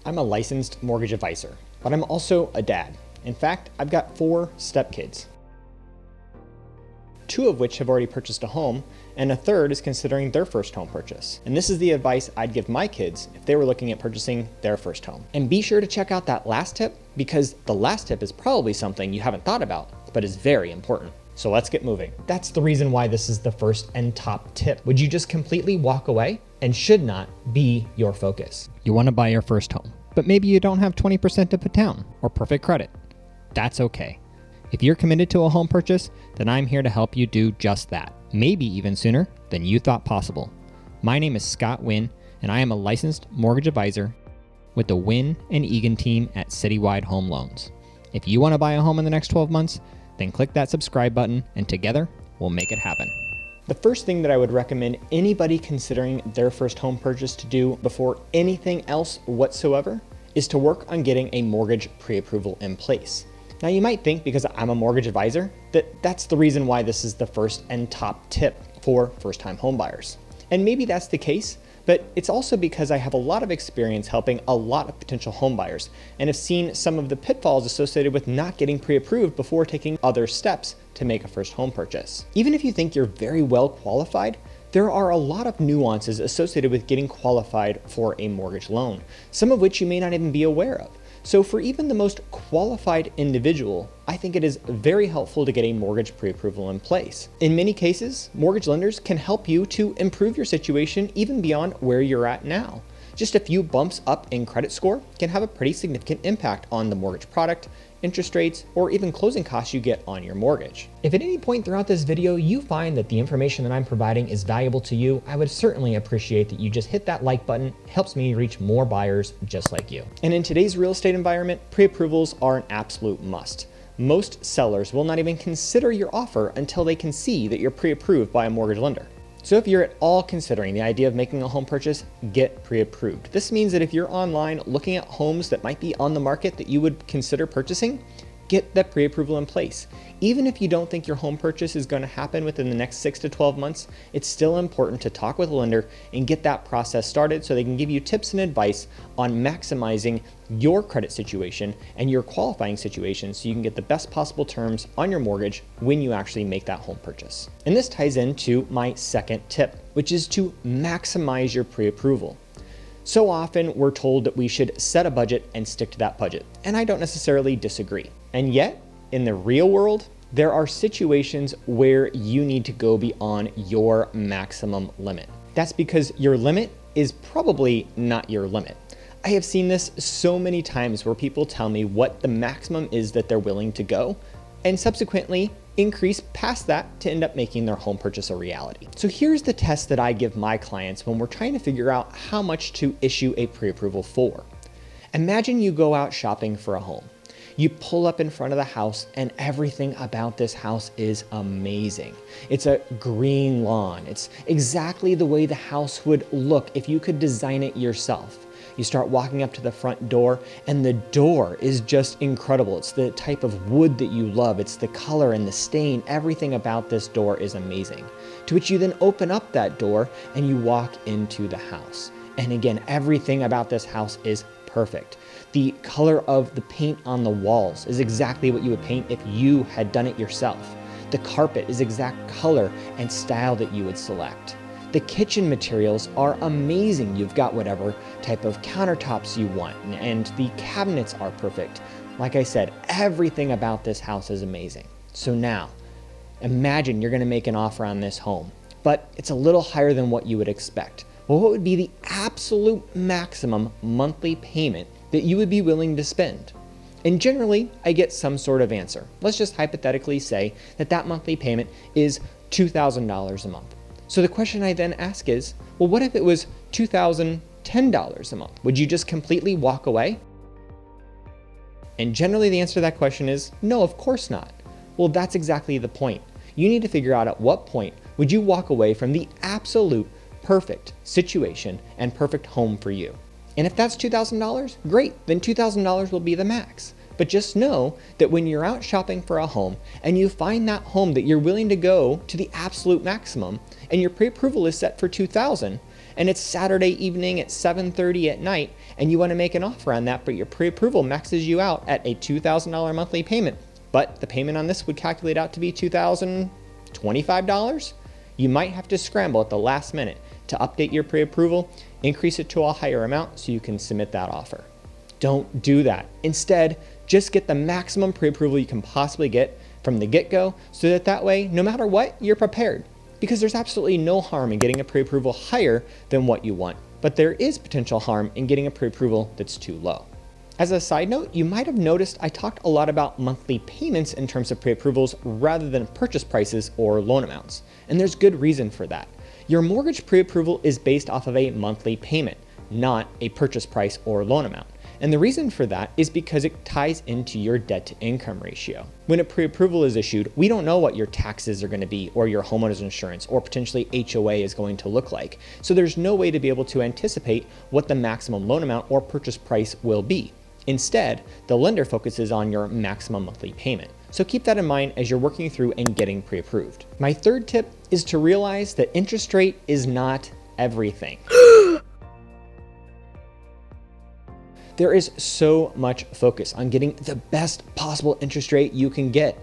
I'm a licensed mortgage advisor, but I'm also a dad. In fact, I've got 4 stepkids, 2 of which have already purchased a home, and a third is considering their first home purchase. And this is the advice I'd give my kids if they were looking at purchasing their first home. And be sure to check out that last tip, because the last tip is probably something you haven't thought about, but is very important. So let's get moving. That's the reason why this is the first and top tip. Would you just completely walk away? And should not be your focus. You want to buy your first home, but maybe you don't have 20% to put down or perfect credit. That's okay. If you're committed to a home purchase, then I'm here to help you do just that, maybe even sooner than you thought possible. My name is Scott Wynn, and I am a licensed mortgage advisor with the Wynn and Egan team at Citywide Home Loans. If you want to buy a home in the next 12 months, then click that subscribe button, and together we'll make it happen. The first thing that I would recommend anybody considering their first home purchase to do before anything else whatsoever is to work on getting a mortgage pre-approval in place. Now you might think, because I'm a mortgage advisor, that that's the reason why this is the first and top tip for first-time home buyers. And maybe that's the case, but it's also because I have a lot of experience helping a lot of potential home buyers and have seen some of the pitfalls associated with not getting pre-approved before taking other steps to make a first home purchase. Even if you think you're very well qualified, there are a lot of nuances associated with getting qualified for a mortgage loan, some of which you may not even be aware of. So for even the most qualified individual, I think it is very helpful to get a mortgage pre-approval in place. In many cases, mortgage lenders can help you to improve your situation even beyond where you're at now. Just a few bumps up in credit score can have a pretty significant impact on the mortgage product, interest rates, or even closing costs you get on your mortgage. If at any point throughout this video you find that the information that I'm providing is valuable to you, I would certainly appreciate that you just hit that like button. It helps me reach more buyers just like you. And in today's real estate environment, pre-approvals are an absolute must. Most sellers will not even consider your offer until they can see that you're pre-approved by a mortgage lender. So if you're at all considering the idea of making a home purchase, get pre-approved. This means that if you're online looking at homes that might be on the market that you would consider purchasing, get that pre-approval in place. Even if you don't think your home purchase is going to happen within the next 6 to 12 months, it's still important to talk with a lender and get that process started so they can give you tips and advice on maximizing your credit situation and your qualifying situation so you can get the best possible terms on your mortgage when you actually make that home purchase. And this ties into my second tip, which is to maximize your pre-approval. So often we're told that we should set a budget and stick to that budget, and I don't necessarily disagree. And yet, in the real world, there are situations where you need to go beyond your maximum limit. That's because your limit is probably not your limit. I have seen this so many times where people tell me what the maximum is that they're willing to go, and subsequently increase past that to end up making their home purchase a reality. So here's the test that I give my clients when we're trying to figure out how much to issue a pre-approval for. Imagine you go out shopping for a home. You pull up in front of the house and everything about this house is amazing. It's a green lawn. It's exactly the way the house would look if you could design it yourself. You start walking up to the front door and the door is just incredible. It's the type of wood that you love. It's the color and the stain. Everything about this door is amazing. To which you then open up that door and you walk into the house. And again, everything about this house is perfect. The color of the paint on the walls is exactly what you would paint if you had done it yourself. The carpet is exact color and style that you would select. The kitchen materials are amazing. You've got whatever type of countertops you want, and the cabinets are perfect. Like I said, everything about this house is amazing. So now, imagine you're gonna make an offer on this home, but it's a little higher than what you would expect. Well, what would be the absolute maximum monthly payment that you would be willing to spend? And generally, I get some sort of answer. Let's just hypothetically say that that monthly payment is $2,000 a month. So the question I then ask is, well, what if it was $2,010 a month? Would you just completely walk away? And generally the answer to that question is, no, of course not. Well, that's exactly the point. You need to figure out at what point would you walk away from the absolute perfect situation and perfect home for you. And if that's $2,000, great, then $2,000 will be the max. But just know that when you're out shopping for a home and you find that home that you're willing to go to the absolute maximum and your pre-approval is set for $2,000, and it's Saturday evening at 7:30 at night, and you want to make an offer on that, but your pre-approval maxes you out at a $2,000 monthly payment, but the payment on this would calculate out to be $2,025, you might have to scramble at the last minute to update your pre-approval, increase it to a higher amount so you can submit that offer. Don't do that. Instead, just get the maximum pre-approval you can possibly get from the get-go so that way, no matter what, you're prepared. Because there's absolutely no harm in getting a pre-approval higher than what you want, but there is potential harm in getting a pre-approval that's too low. As a side note, you might have noticed I talked a lot about monthly payments in terms of pre-approvals rather than purchase prices or loan amounts, and there's good reason for that. Your mortgage pre-approval is based off of a monthly payment, not a purchase price or loan amount. And the reason for that is because it ties into your debt to income ratio. When a pre-approval is issued, we don't know what your taxes are going to be or your homeowner's insurance or potentially HOA is going to look like. So there's no way to be able to anticipate what the maximum loan amount or purchase price will be. Instead, the lender focuses on your maximum monthly payment. So keep that in mind as you're working through and getting pre-approved. My third tip is to realize that interest rate is not everything. There is so much focus on getting the best possible interest rate you can get.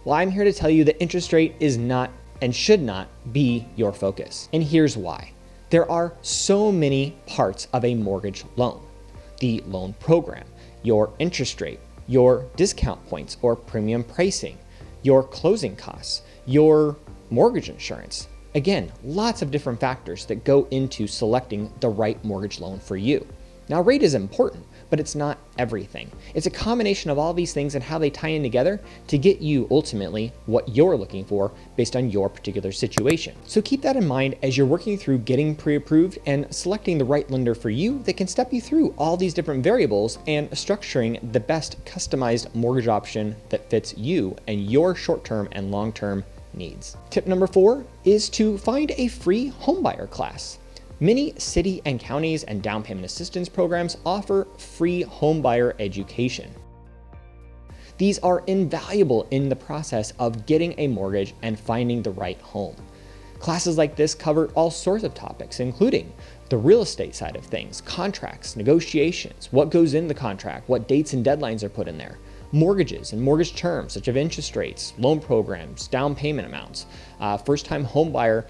Well, I'm here to tell you that interest rate is not and should not be your focus. And here's why. There are so many parts of a mortgage loan. The loan program, your interest rate, your discount points or premium pricing, your closing costs, your mortgage insurance. Again, lots of different factors that go into selecting the right mortgage loan for you. Now, rate is important, but it's not everything. It's a combination of all these things and how they tie in together to get you ultimately what you're looking for based on your particular situation. So keep that in mind as you're working through getting pre-approved and selecting the right lender for you that can step you through all these different variables and structuring the best customized mortgage option that fits you and your short-term and long-term needs. Tip number 4 is to find a free homebuyer class. Many city and counties and down payment assistance programs offer free homebuyer education. These are invaluable in the process of getting a mortgage and finding the right home. Classes like this cover all sorts of topics, including the real estate side of things, contracts, negotiations, what goes in the contract, what dates and deadlines are put in there, mortgages and mortgage terms such as interest rates, loan programs, down payment amounts, first-time homebuyer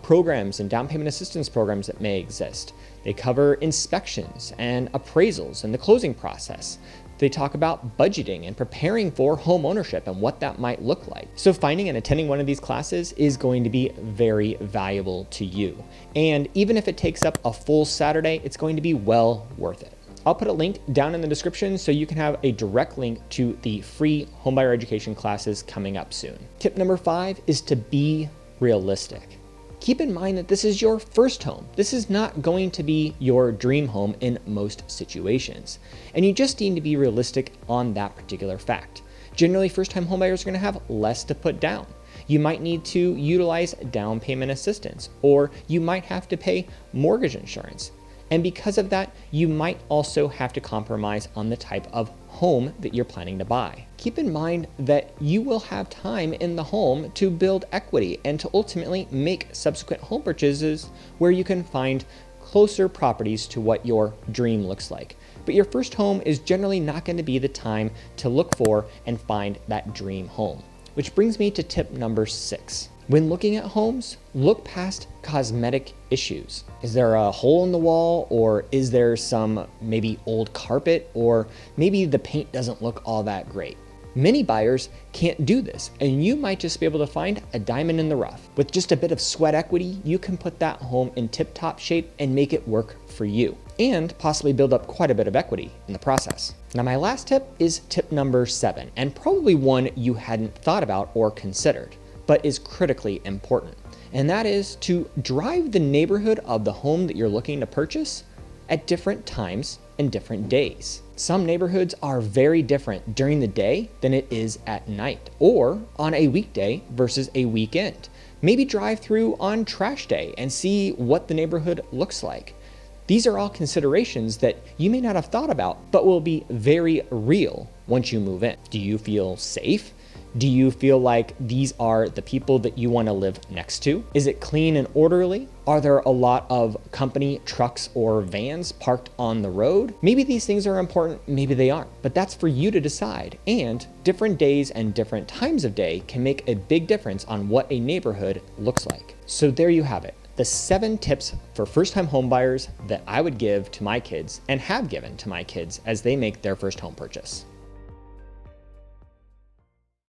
programs and down payment assistance programs that may exist. They cover inspections and appraisals and the closing process. They talk about budgeting and preparing for home ownership and what that might look like. So finding and attending one of these classes is going to be very valuable to you. And even if it takes up a full Saturday, it's going to be well worth it. I'll put a link down in the description so you can have a direct link to the free homebuyer education classes coming up soon. Tip number 5 is to be realistic. Keep in mind that this is your first home. This is not going to be your dream home in most situations. And you just need to be realistic on that particular fact. Generally, first-time homebuyers are going to have less to put down. You might need to utilize down payment assistance, or you might have to pay mortgage insurance. And because of that, you might also have to compromise on the type of home that you're planning to buy. Keep in mind that you will have time in the home to build equity and to ultimately make subsequent home purchases where you can find closer properties to what your dream looks like. But your first home is generally not going to be the time to look for and find that dream home. Which brings me to tip number 6. When looking at homes, look past cosmetic issues. Is there a hole in the wall, or is there some maybe old carpet, or maybe the paint doesn't look all that great? Many buyers can't do this, and you might just be able to find a diamond in the rough. With just a bit of sweat equity, you can put that home in tip-top shape and make it work for you, and possibly build up quite a bit of equity in the process. Now, my last tip is tip number 7, and probably one you hadn't thought about or considered, but is critically important. And that is to drive the neighborhood of the home that you're looking to purchase at different times and different days. Some neighborhoods are very different during the day than it is at night, or on a weekday versus a weekend. Maybe drive through on trash day and see what the neighborhood looks like. These are all considerations that you may not have thought about, but will be very real once you move in. Do you feel safe? Do you feel like these are the people that you want to live next to? Is it clean and orderly? Are there a lot of company trucks or vans parked on the road? Maybe these things are important, maybe they aren't, but that's for you to decide. And different days and different times of day can make a big difference on what a neighborhood looks like. So there you have it. The 7 tips for first-time homebuyers that I would give to my kids and have given to my kids as they make their first home purchase.